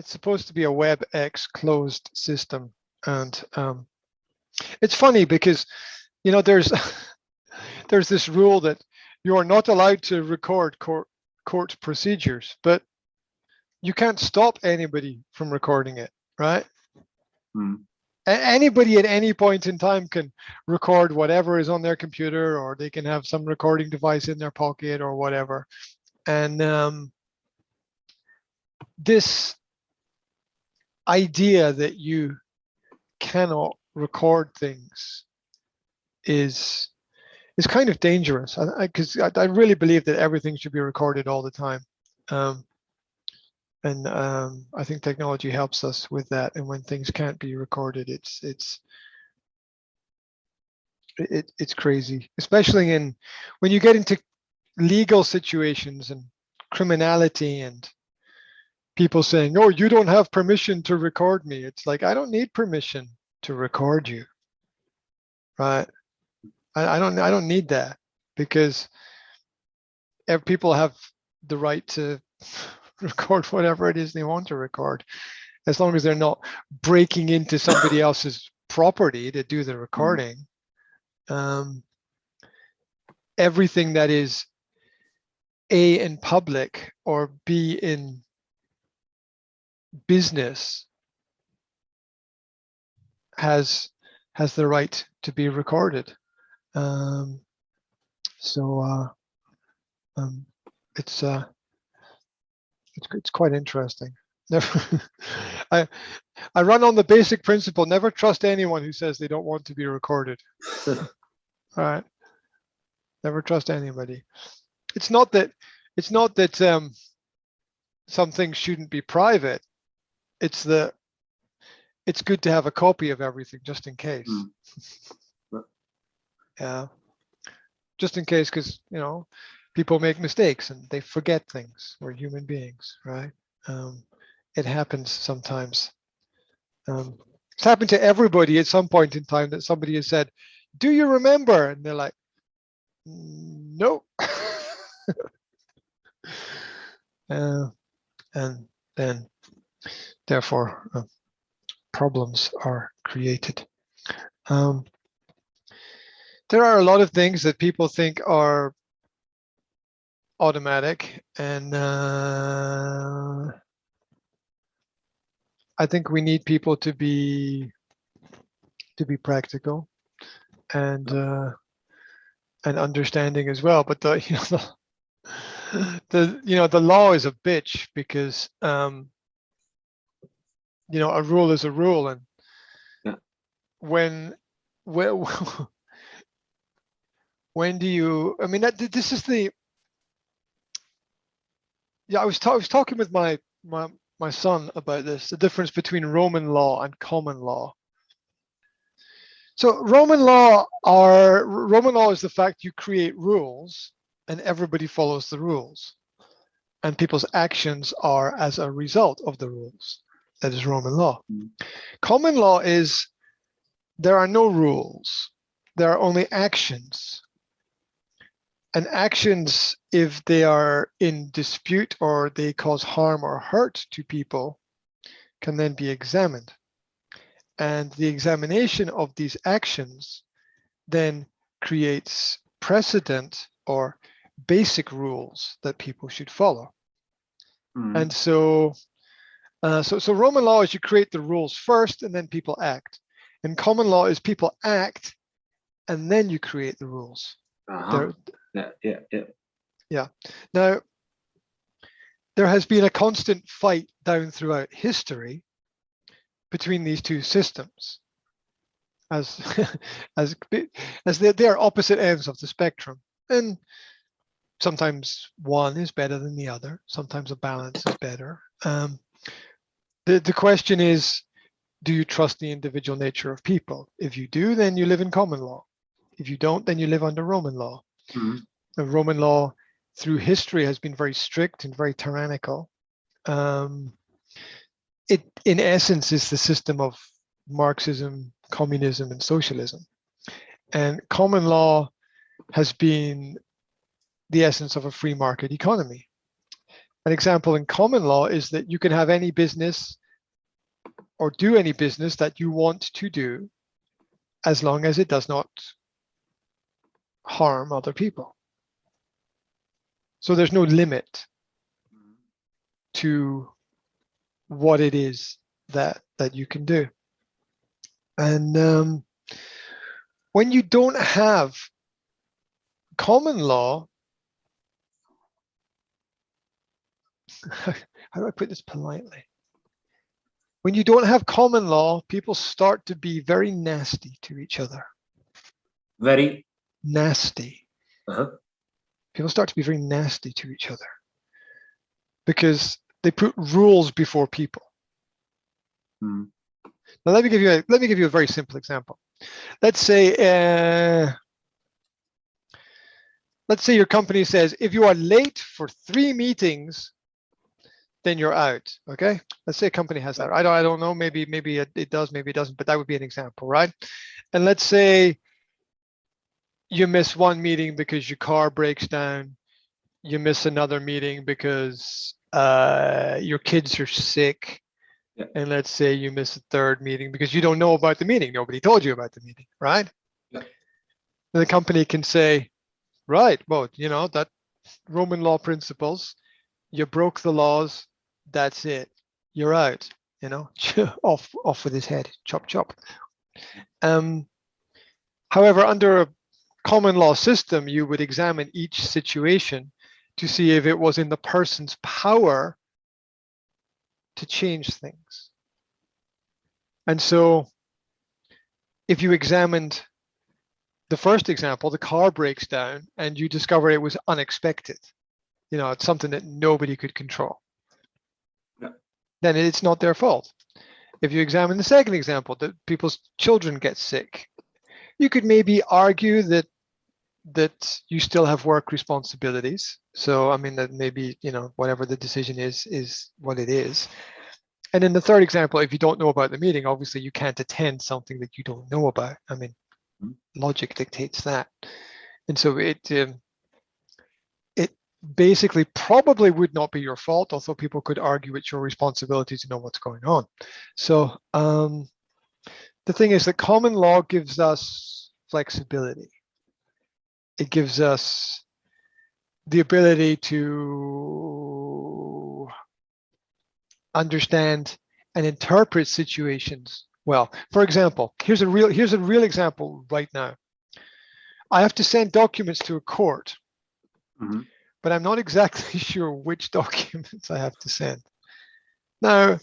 it's supposed to be a WebEx closed system, and it's funny because there's there's this rule that you are not allowed to record court procedures, but you can't stop anybody from recording it, right? Anybody at any point in time can record whatever is on their computer, or they can have some recording device in their pocket or whatever. And this idea that you cannot record things is kind of dangerous, because I really believe that everything should be recorded all the time. And I think technology helps us with that. And when things can't be recorded, it's crazy, especially when you get into legal situations and criminality and people saying, "Oh, you don't have permission to record me." It's like, I don't need permission to record you, right? I don't need that, because people have the right to record whatever it is they want to record, as long as they're not breaking into somebody else's property to do the recording. Everything that is A, in public, or B, in business has the right to be recorded. It's quite interesting. I run on the basic principle: never trust anyone who says they don't want to be recorded. All right, never trust anybody. It's not that some things shouldn't be private. It's good to have a copy of everything, just in case. Yeah, just in case, because people make mistakes and they forget things. We're human beings, right? It happens sometimes. It's happened to everybody at some point in time, that somebody has said, "Do you remember?" And they're like, "No." And then, therefore, problems are created. There are a lot of things that people think are automatic, and I think we need people to be practical and understanding as well. But the law is a bitch, because a rule is a rule, and when do you? I mean, this is the. Yeah, I was talking with my son about this, the difference between Roman law and common law. So Roman law is the fact you create rules and everybody follows the rules, and people's actions are as a result of the rules. That is Roman law. Common law is there are no rules, there are only actions. And actions, if they are in dispute or they cause harm or hurt to people, can then be examined. And the examination of these actions then creates precedent or basic rules that people should follow. And so Roman law is you create the rules first and then people act. And common law is people act and then you create the rules. Yeah. Now, there has been a constant fight down throughout history between these two systems, as they are opposite ends of the spectrum, and sometimes one is better than the other. Sometimes a balance is better. The question is, do you trust the individual nature of people? If you do, then you live in common law. If you don't, then you live under Roman law. The Roman law through history has been very strict and very tyrannical. It, in essence, is the system of Marxism, communism, and socialism. And common law has been the essence of a free market economy. An example in common law is that you can have any business or do any business that you want to do as long as it does not harm other people. So there's no limit to what it is that you can do. And when you don't have common law, how do I put this politely? When you don't have common law, people start to be very nasty to each other. Very nasty. People start to be very nasty to each other because they put rules before people. Now let me give you a very simple example. Let's say your company says if you are late for 3 meetings, then you're out. Okay, let's say a company has that. I don't know. Maybe it does. Maybe it doesn't. But that would be an example, right? And let's say you miss one meeting because your car breaks down. You miss another meeting because your kids are sick. Yeah. And let's say you miss a third meeting because you don't know about the meeting. Nobody told you about the meeting, right? Yeah. The company can say, right, well, that Roman law principles, you broke the laws, that's it. You're out, off with his head, chop, chop. However, under a common law system, you would examine each situation to see if it was in the person's power to change things. And so if you examined the first example, the car breaks down and you discover it was unexpected, it's something that nobody could control, then it's not their fault. If you examine the second example, that people's children get sick, you could maybe argue that you still have work responsibilities. So, I mean, that maybe, whatever the decision is what it is. And in the third example, if you don't know about the meeting, obviously you can't attend something that you don't know about. I mean, logic dictates that. And so it basically probably would not be your fault, although people could argue it's your responsibility to know what's going on. So the thing is that common law gives us flexibility. It gives us the ability to understand and interpret situations well. For example, here's a real example right now. I have to send documents to a court, but I'm not exactly sure which documents I have to send. Now,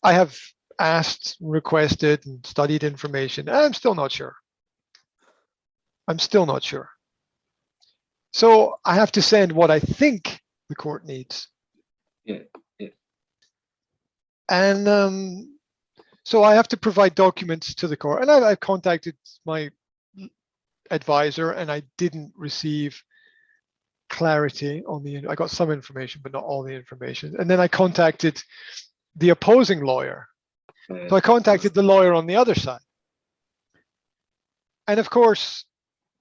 I have asked, requested, and studied information. I'm still not sure. So I have to send what I think the court needs. Yeah. And so I have to provide documents to the court. And I contacted my advisor and I didn't receive clarity on I got some information, but not all the information. And then I contacted the opposing lawyer. So I contacted the lawyer on the other side. And of course,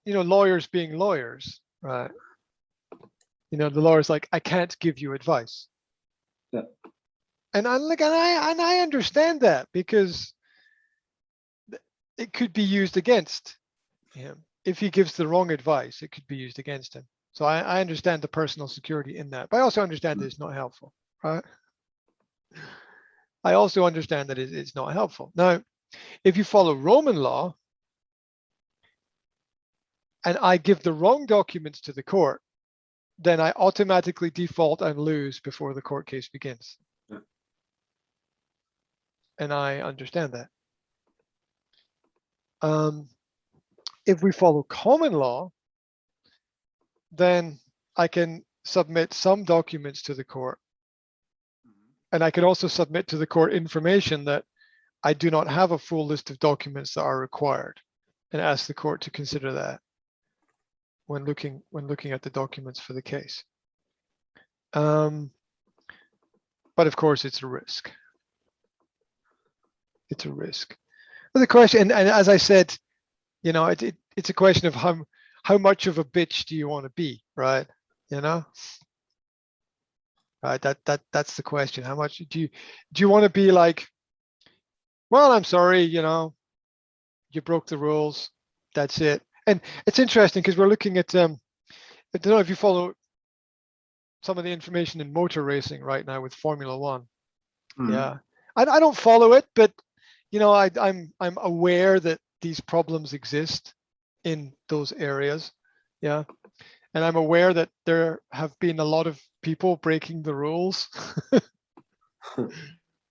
lawyers being lawyers, right? The lawyer's like, I can't give you advice. Yeah. And I'm like, and I understand that because it could be used against him. If he gives the wrong advice, it could be used against him. So I understand the personal security in that, but I also understand that it's not helpful, right? I also understand that it's not helpful. Now, if you follow Roman law and I give the wrong documents to the court, then I automatically default and lose before the court case begins. Yeah. And I understand that. If we follow common law, then I can submit some documents to the court. And I can also submit to the court information that I do not have a full list of documents that are required, and ask the court to consider that when looking at the documents for the case. But of course, it's a risk. It's a risk. But the question, and as I said, it's a question of how much of a bitch do you want to be, right? right? That's the question. How much do you want to be like, well, I'm sorry, you broke the rules. That's it. And it's interesting because we're looking at I don't know if you follow some of the information in motor racing right now with Formula One. Yeah, I don't follow it, but I'm aware that these problems exist in those areas. Yeah, and I'm aware that there have been a lot of people breaking the rules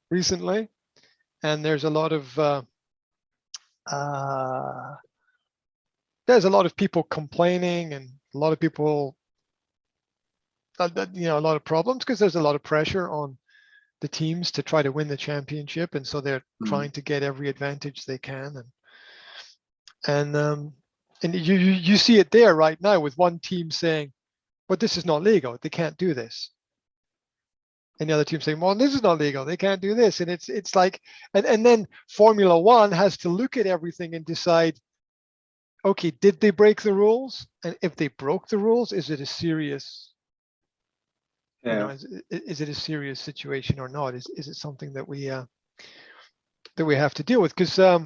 recently, and there's a lot of people complaining and a lot of people a lot of problems because there's a lot of pressure on the teams to try to win the championship, and so they're trying to get every advantage they can, and you see it there right now with one team saying, but this is not legal, they can't do this, and the other team saying, well, this is not legal, they can't do this, and it's like, and then Formula One has to look at everything and decide, okay, did they break the rules? And if they broke the rules, is it a serious is it a serious situation or not? Is it something that we have to deal with? Because I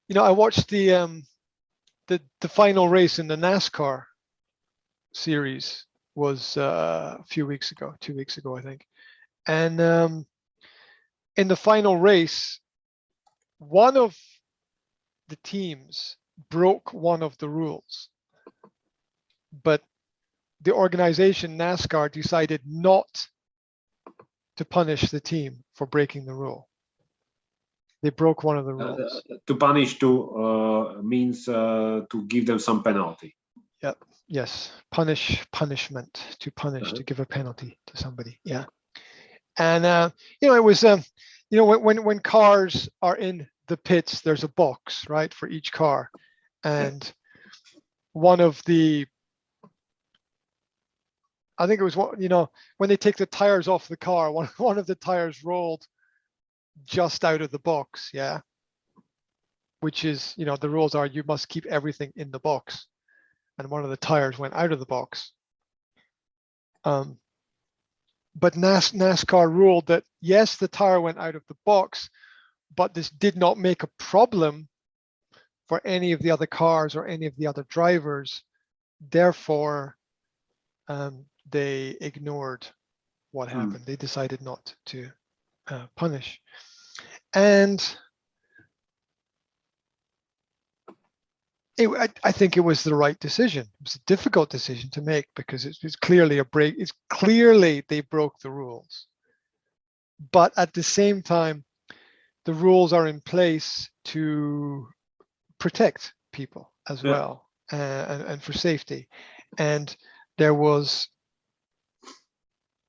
watched the final race in the NASCAR series was a few weeks ago, 2 weeks ago, I think. And in the final race, one of the teams broke one of the rules, but the organization NASCAR decided not to punish the team for breaking the rule. They broke one of the rules. To punish means to give them some penalty. Yep. Yes. Punishment, to punish, to give a penalty to somebody. Yeah. And it was when cars are in the pits, there's a box, right, for each car, and one of the, I think it was when they take the tires off the car, one of the tires rolled just out of the box. Yeah. Which is, the rules are you must keep everything in the box, and one of the tires went out of the box. But NASCAR ruled that yes, the tire went out of the box, but this did not make a problem for any of the other cars or any of the other drivers. Therefore, they ignored what happened. They decided not to punish. And I think it was the right decision. It was a difficult decision to make because it's clearly a break. It's clearly they broke the rules. But at the same time, the rules are in place to protect people as well, and for safety. And there was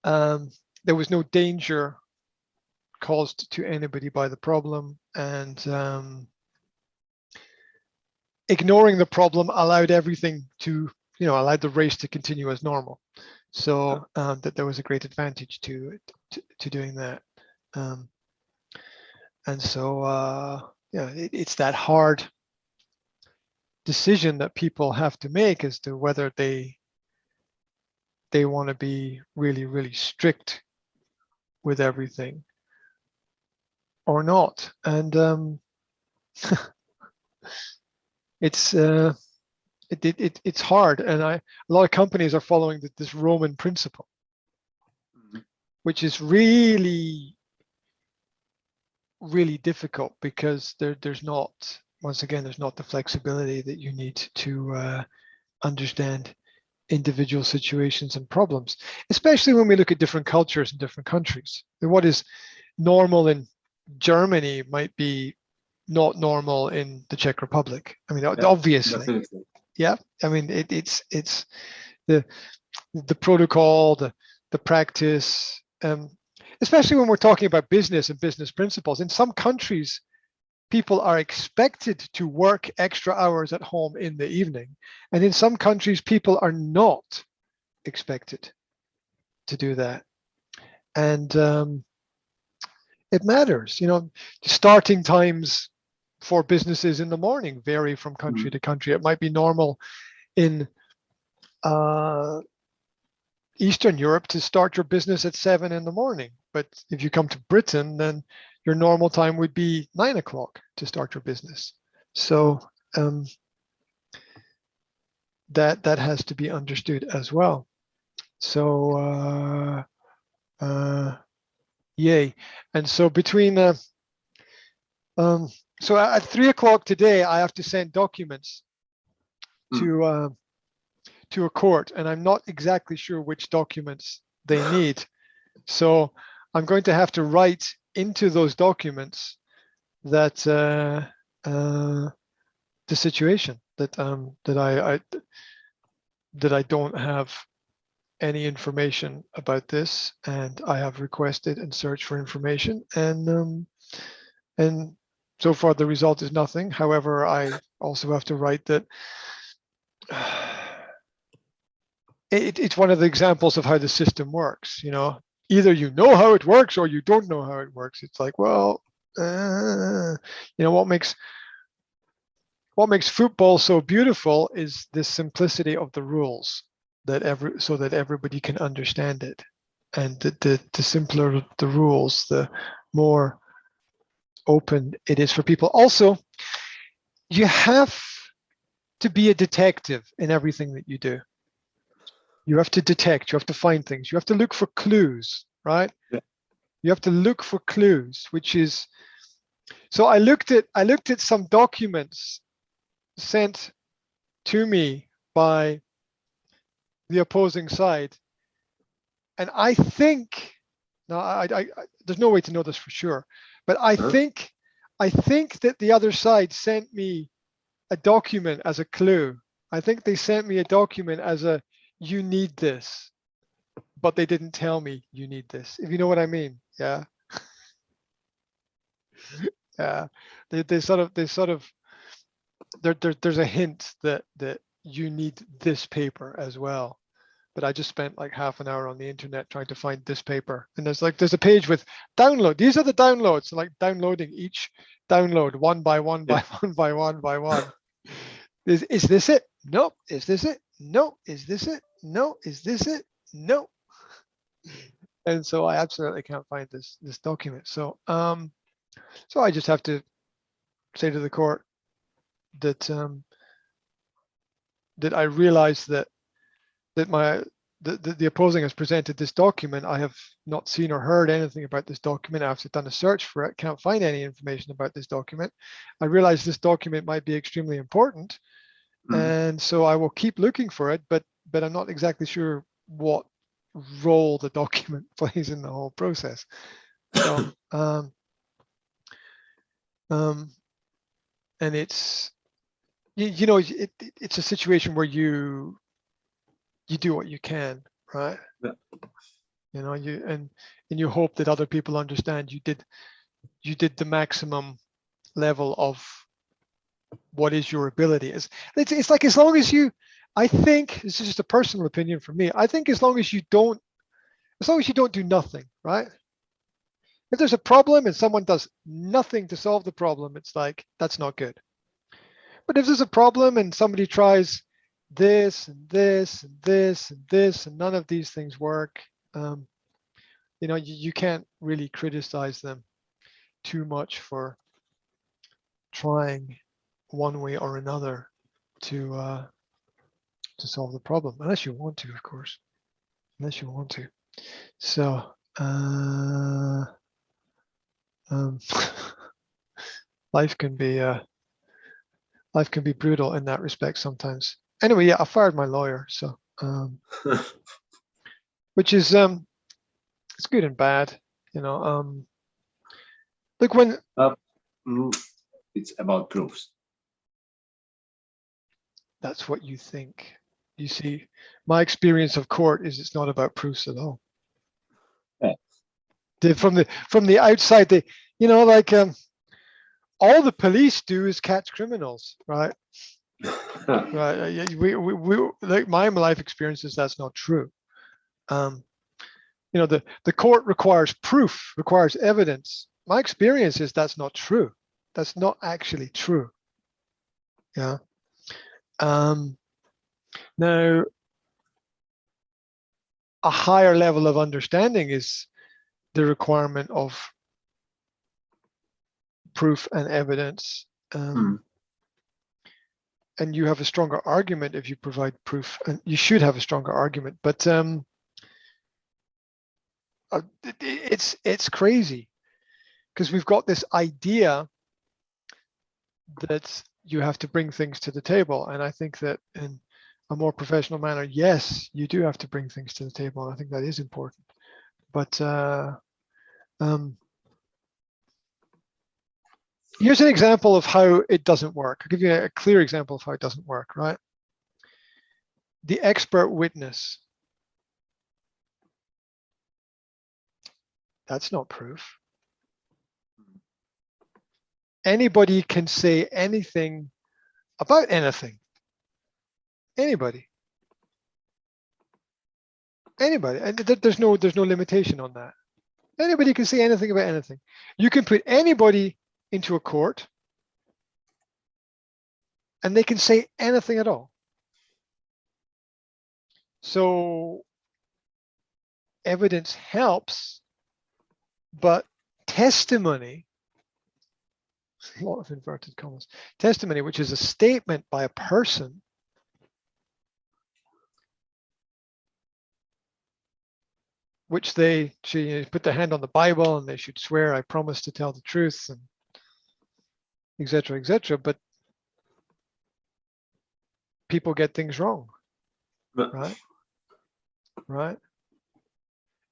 no danger caused to anybody by the problem, and ignoring the problem allowed everything to, allowed the race to continue as normal. So that there was a great advantage to doing that. And so, it's that hard decision that people have to make as to whether they want to be really, really strict with everything or not. And it's hard, and a lot of companies are following this Roman principle, which is really, really difficult because there's not, once again, there's not the flexibility that you need to understand individual situations and problems, especially when we look at different cultures in different countries. What is normal in Germany might be not normal in the Czech Republic. I mean, obviously, definitely. Yeah. I mean, it's the protocol, the practice, especially when we're talking about business and business principles. In some countries, people are expected to work extra hours at home in the evening, and in some countries, people are not expected to do that. And it matters, starting times for businesses in the morning vary from country to country. It might be normal in Eastern Europe to start your business at 7 in the morning. But if you come to Britain, then your normal time would be 9 o'clock to start your business. So that has to be understood as well. So yay. And so between so at 3 o'clock today, I have to send documents to a court, and I'm not exactly sure which documents they need. So I'm going to have to write into those documents that the situation that that I don't have any information about this, and I have requested and searched for information, and so far the result is nothing. However, I also have to write that it's one of the examples of how the system works. Either you know how it works or you don't know how it works. It's like, well, what makes football so beautiful is the simplicity of the rules, so that everybody can understand it. And the simpler the rules, the more open it is for people. Also, you have to be a detective in everything that you do. You have to detect, you have to find things, you have to look for clues, right? Yeah. You have to look for clues, which is, so I looked at some documents sent to me by the opposing side, and I think, now I there's no way to know this for sure, but I think that the other side sent me a document as a clue. I think they sent me a document as a, you need this, but they didn't tell me you need this, if you know what I mean. Yeah. Yeah. There's a hint that you need this paper as well. But I just spent like half an hour on the internet trying to find this paper. And there's a page with download. These are the downloads, like downloading each download one by one by one by one by one. Is this it? No. Is this it? No. Is this it? No. Is this it? No. And so I absolutely can't find this document. So so I just have to say to the court that that I realize that the opposing has presented this document. I have not seen or heard anything about this document. I've done a search for it, can't find any information about this document. I realize this document might be extremely important, and so I will keep looking for it, but I'm not exactly sure what role the document plays in the whole process. So and it's it's a situation where you do what you can, right? Yeah. You hope that other people understand you did the maximum level of what is your ability. It's like, as long as you, I think this is just a personal opinion for me, I think as long as you don't do nothing, right? If there's a problem and someone does nothing to solve the problem, it's like, that's not good. But if there's a problem and somebody tries this and this and this and this, and none of these things work, you can't really criticize them too much for trying one way or another to solve the problem, unless you want to, of course, unless you want to. So life can be brutal in that respect sometimes. Anyway, yeah, I fired my lawyer, so which is it's good and bad, Look, when it's about proofs. That's what you think. You see, my experience of court is it's not about proofs at all. Yeah. From the outside, all the police do is catch criminals, right? Right. We like, my life experiences, that's not true. The court requires proof, requires evidence. My experience is that's not true. That's not actually true. Yeah. Now, a higher level of understanding is the requirement of proof and evidence. And you have a stronger argument if you provide proof, and you should have a stronger argument. But it's crazy because we've got this idea that you have to bring things to the table, and I think that in a more professional manner, yes, you do have to bring things to the table, and I think that is important. But here's an example of how it doesn't work. I'll give you a clear example of how it doesn't work, right? The expert witness. That's not proof. Anybody can say anything about anything. Anybody. Anybody. And there's no limitation on that. Anybody can say anything about anything. You can put anybody into a court and they can say anything at all. So evidence helps, but testimony, a lot of inverted commas, testimony, which is a statement by a person, which they should put their hand on the Bible and they should swear, I promise to tell the truth, and etc., etc. But people get things wrong, right? Right.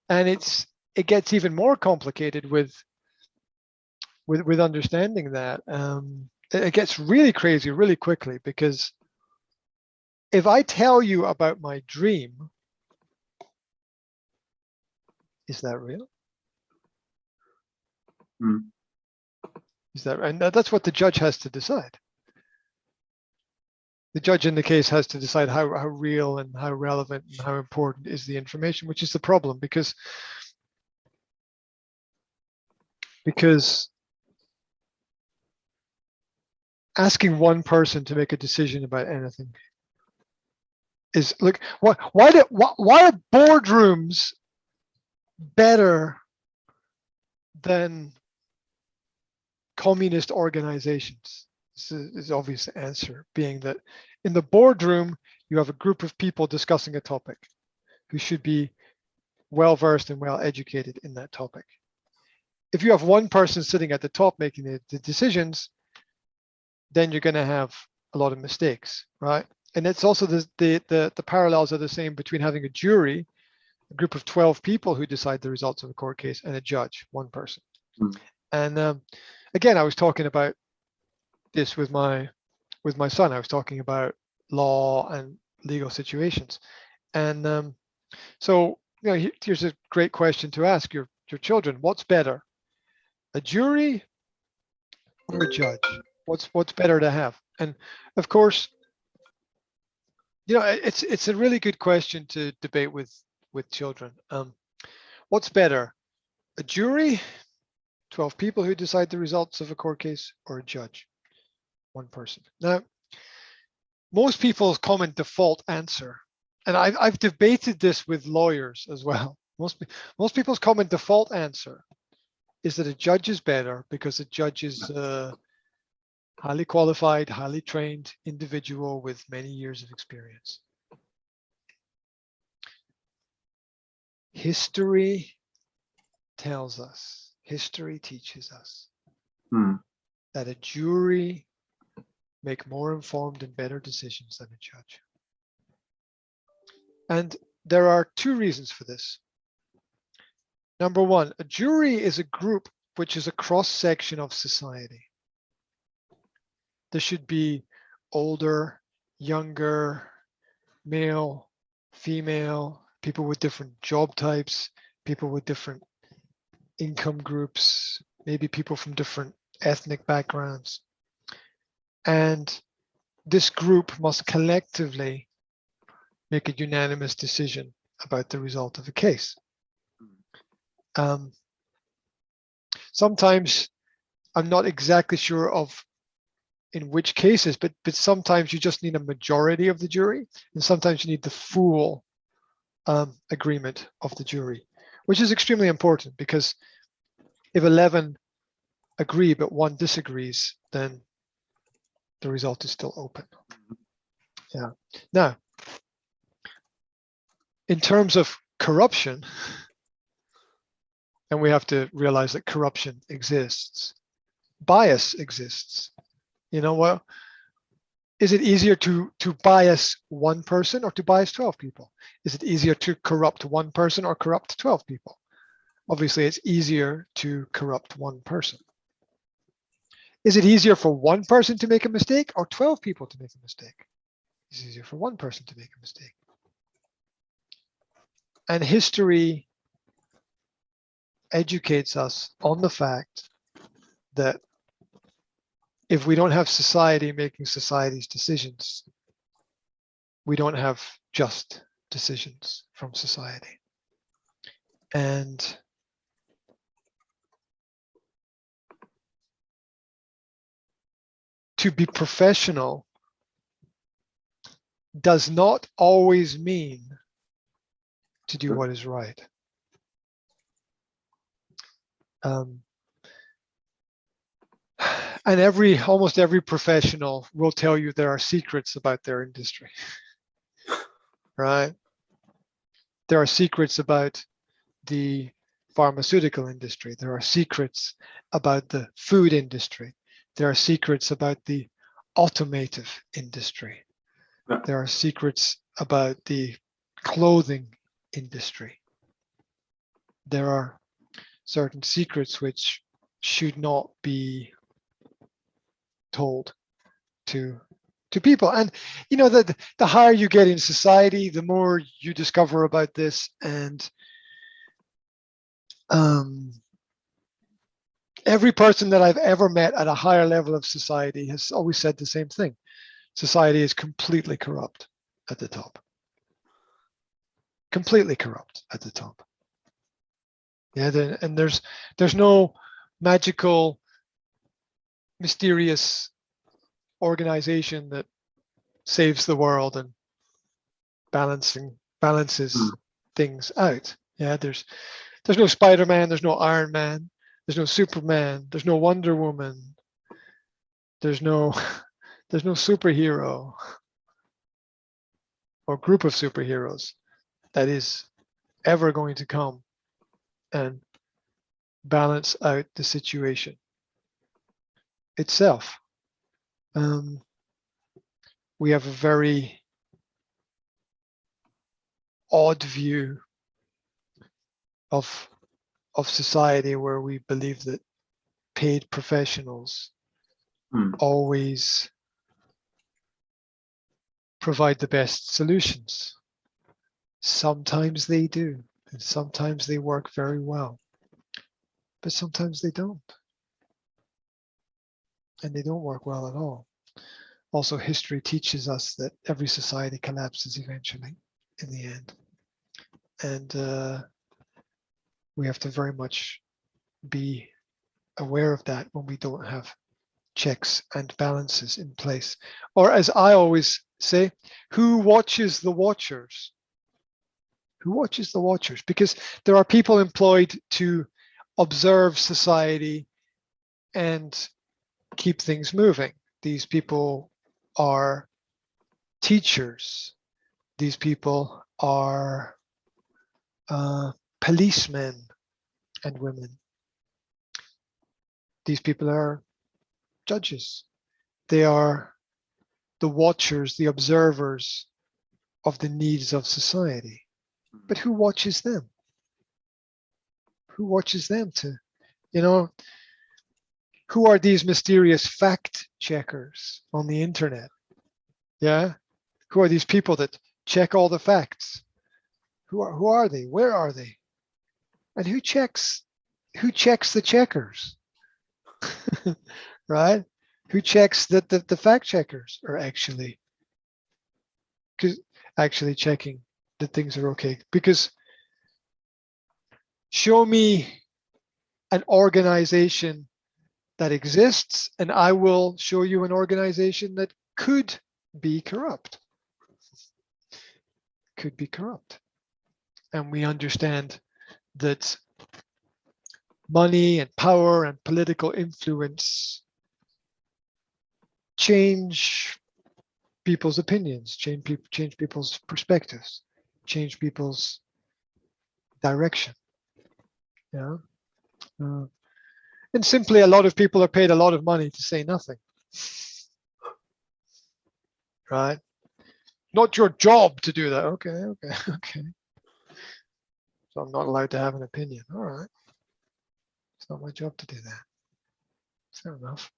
And it gets even more complicated with understanding that. It gets really crazy really quickly, because if I tell you about my dream, is that real? Is that, and that's what the judge has to decide. The judge in the case has to decide how real and how relevant and how important is the information, which is the problem, because asking one person to make a decision about anything is, look, why are boardrooms better than communist organizations? This is the obvious answer, being that in the boardroom, you have a group of people discussing a topic who should be well-versed and well-educated in that topic. If you have one person sitting at the top making the decisions, then you're going to have a lot of mistakes, right? And it's also the parallels are the same between having a jury, a group of 12 people who decide the results of a court case, and a judge, one person. And again, I was talking about this with my son. I was talking about law and legal situations, and so here's a great question to ask your children: what's better, a jury or a judge? What's better to have? And of course, it's a really good question to debate with children. What's better, a jury, 12 people who decide the results of a court case, or a judge, one person? Now, most people's common default answer, and I've debated this with lawyers as well, most people's common default answer is that a judge is better because a judge is a highly qualified, highly trained individual with many years of experience. History tells us, history teaches us that a jury make more informed and better decisions than a judge. And there are two reasons for this. Number one, a jury is a group which is a cross-section of society. There should be older, younger, male, female, people with different job types, people with different income groups, maybe people from different ethnic backgrounds. And this group must collectively make a unanimous decision about the result of a case. Sometimes I'm not exactly sure of in which cases, but sometimes you just need a majority of the jury, and sometimes you need the full agreement of the jury, which is extremely important, because if 11 agree but one disagrees, then the result is still open. Yeah. Now, in terms of corruption, and we have to realize that corruption exists, bias exists. You know, well, is it easier to bias one person or to bias 12 people? Is it easier to corrupt one person or corrupt 12 people? Obviously, it's easier to corrupt one person. Is it easier for one person to make a mistake or 12 people to make a mistake? It's easier for one person to make a mistake. And history educates us on the fact that if we don't have society making society's decisions, we don't have just decisions from society. And to be professional does not always mean to do what is right. And almost every professional will tell you there are secrets about their industry, right? There are secrets about the pharmaceutical industry. There are secrets about the food industry. There are secrets about the automotive industry. There are secrets about the clothing industry. There are certain secrets which should not be told to people. And you know that the higher you get in society, the more you discover about this. And every person that I've ever met at a higher level of society has always said the same thing. Society is completely corrupt at the top. Completely corrupt at the top. Yeah, and there's no magical, mysterious organization that saves the world and balances things out. Yeah, there's no Spider-Man, there's no Iron Man, there's no Superman, there's no Wonder Woman, there's no superhero or group of superheroes that is ever going to come and balance out the situation itself. We have a very odd view of society where we believe that paid professionals always provide the best solutions. Sometimes they do, and sometimes they work very well, but sometimes they don't. And they don't work well at all. Also, history teaches us that every society collapses eventually in the end. And we have to very much be aware of that when we don't have checks and balances in place. Or as I always say, who watches the watchers? Who watches the watchers? Because there are people employed to observe society and keep things moving. These people are teachers. These people are policemen and women. These people are judges. They are the watchers, the observers of the needs of society. But who watches them? Who watches them to, who are these mysterious fact checkers on the internet? Yeah. Who are these people that check all the facts? Who are they? Where are they? And who checks the checkers? Right? Who checks that the fact checkers are actually checking that things are okay? Because show me an organization that exists, and I will show you an organization that could be corrupt. Could be corrupt. and we understand that money and power and political influence change people's opinions, change people's perspectives, change people's direction. Yeah. And simply, a lot of people are paid a lot of money to say nothing. Right? Not your job to do that. Okay, okay, okay. So I'm not allowed to have an opinion. All right. It's not my job to do that. Fair enough.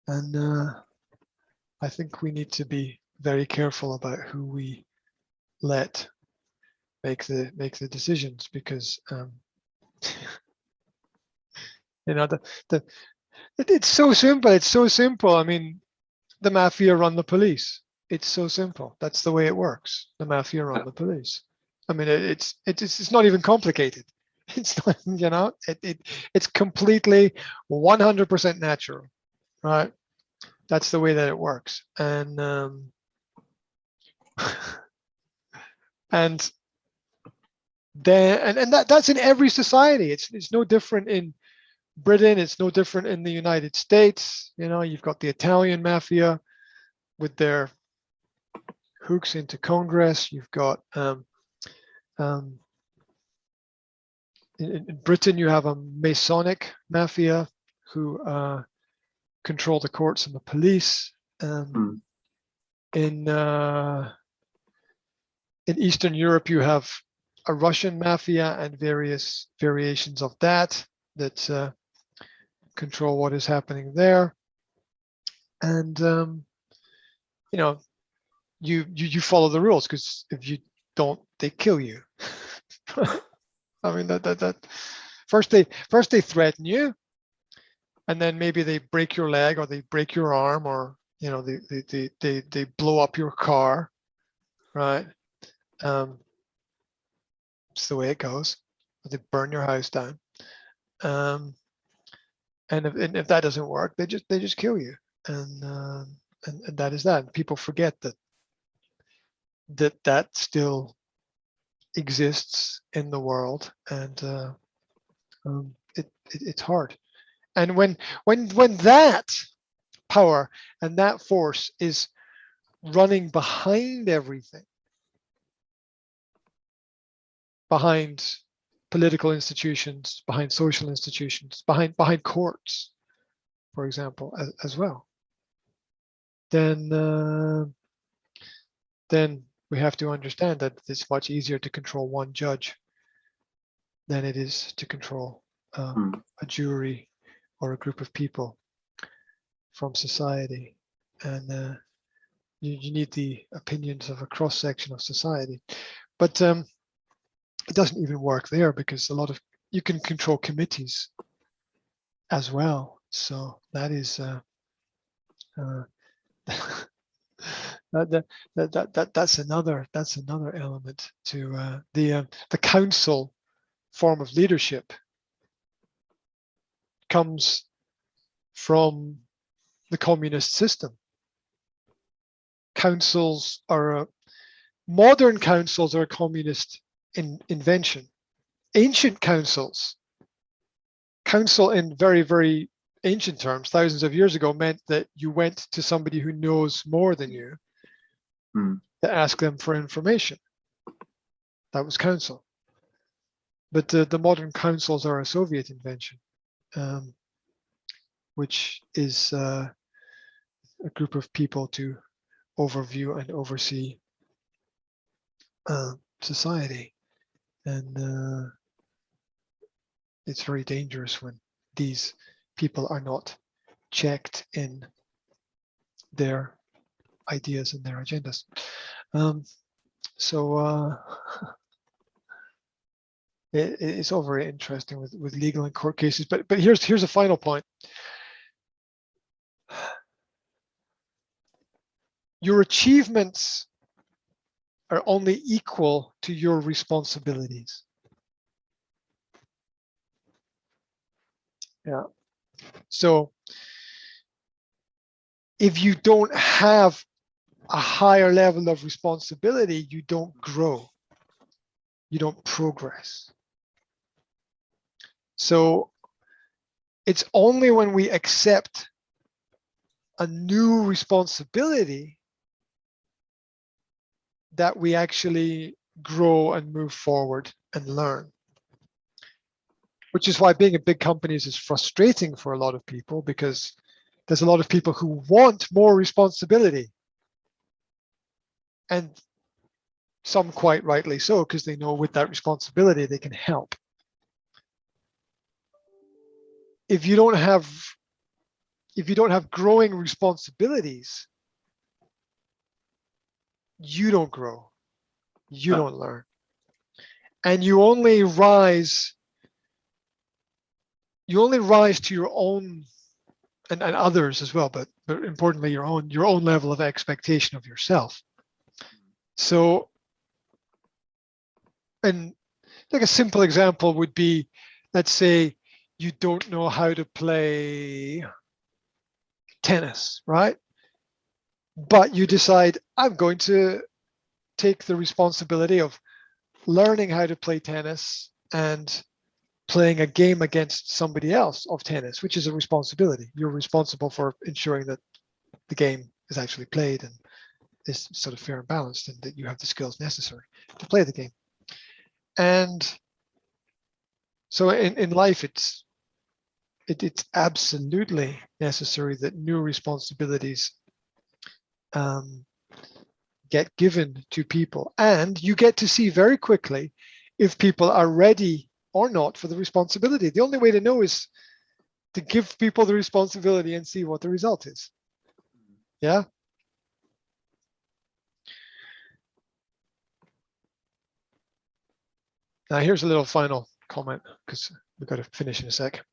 And I think we need to be very careful about who we let make the decisions, because you know it's so simple. It's so simple. I mean, the mafia run the police. It's so simple. That's the way it works. The mafia run the police. I mean, it's not even complicated. It's not, you know, it's completely 100% natural, right? That's the way that it works. And and then that's in every society. It's no different in Britain. It's no different in the United States. You know, you've got the Italian mafia with their hooks into Congress. You've got in Britain, you have a Masonic mafia who control the courts and the police. In Eastern Europe, you have a Russian mafia and various variations of that control what is happening there. And you know, you follow the rules, because if you don't, they kill you. I mean, that first they threaten you, and then maybe they break your leg, or they break your arm, or you know, they blow up your car, right? It's the way it goes. They burn your house down, and if that doesn't work, they just kill you, and that is that. People forget that still exists in the world, and it's hard. And when that power and that force is running behind everything, behind political institutions, behind social institutions, behind courts, for example, as well, then we have to understand that it's much easier to control one judge than it is to control a jury or a group of people from society. And you need the opinions of a cross section of society. But it doesn't even work there, because you can control committees as well. So that is that's another element to the council form of leadership. Comes from the communist system. Councils are modern councils are a communist invention. Ancient councils, council in very, very ancient terms, thousands of years ago, meant that you went to somebody who knows more than you to ask them for information. That was council. But the modern councils are a Soviet invention, which is a group of people to overview and oversee society. And it's very dangerous when these people are not checked in their ideas and their agendas. So it's all very interesting with legal and court cases. But here's a final point. Your achievements are only equal to your responsibilities. Yeah. So if you don't have a higher level of responsibility, you don't grow, you don't progress. So it's only when we accept a new responsibility that we actually grow and move forward and learn. Which is why being in big companies is frustrating for a lot of people, because there's a lot of people who want more responsibility. And some quite rightly so, because they know with that responsibility they can help. If you don't have growing responsibilities, you don't grow, you don't learn, and you only rise to your own and others as well, but importantly your own level of expectation of yourself. So, and like a simple example would be, let's say you don't know how to play tennis, right? But you decide, I'm going to take the responsibility of learning how to play tennis and playing a game against somebody else of tennis, which is a responsibility. You're responsible for ensuring that the game is actually played and is sort of fair and balanced, and that you have the skills necessary to play the game. And so in life, it's absolutely necessary that new responsibilities get given to people, and you get to see very quickly if people are ready or not for the responsibility. The only way to know is to give people the responsibility and see what the result is. Yeah. Now here's a little final comment, because we've got to finish in a sec.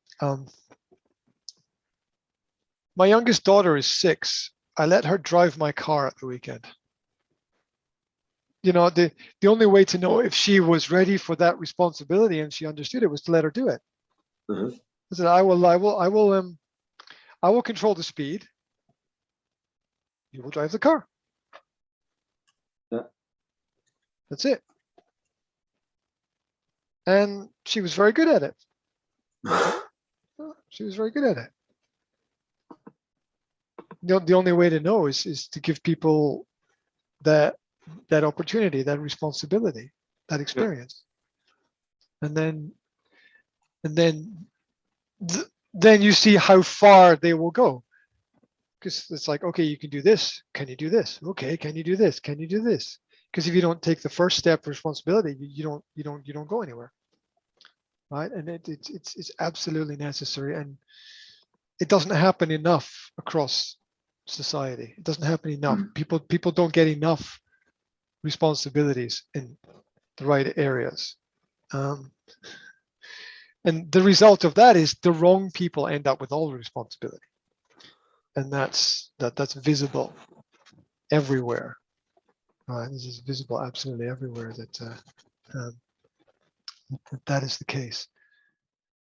My youngest daughter is 6. I let her drive my car at the weekend. You know, the only way to know if she was ready for that responsibility and she understood it was to let her do it. Mhm. I said, I will control the speed. You will drive the car. Yeah. That's it. And she was very good at it. She was very good at it. The only way to know is to give people that opportunity, that responsibility, that experience. And then you see how far they will go. Because it's like, okay, you can do this. Can you do this? Okay, can you do this? Can you do this? Because if you don't take the first step of responsibility, you don't go anywhere, right? And it's absolutely necessary, and it doesn't happen enough across society. It doesn't happen enough. People don't get enough responsibilities in the right areas. And the result of that is the wrong people end up with all the responsibility. And that's visible everywhere. This is visible absolutely everywhere that is the case.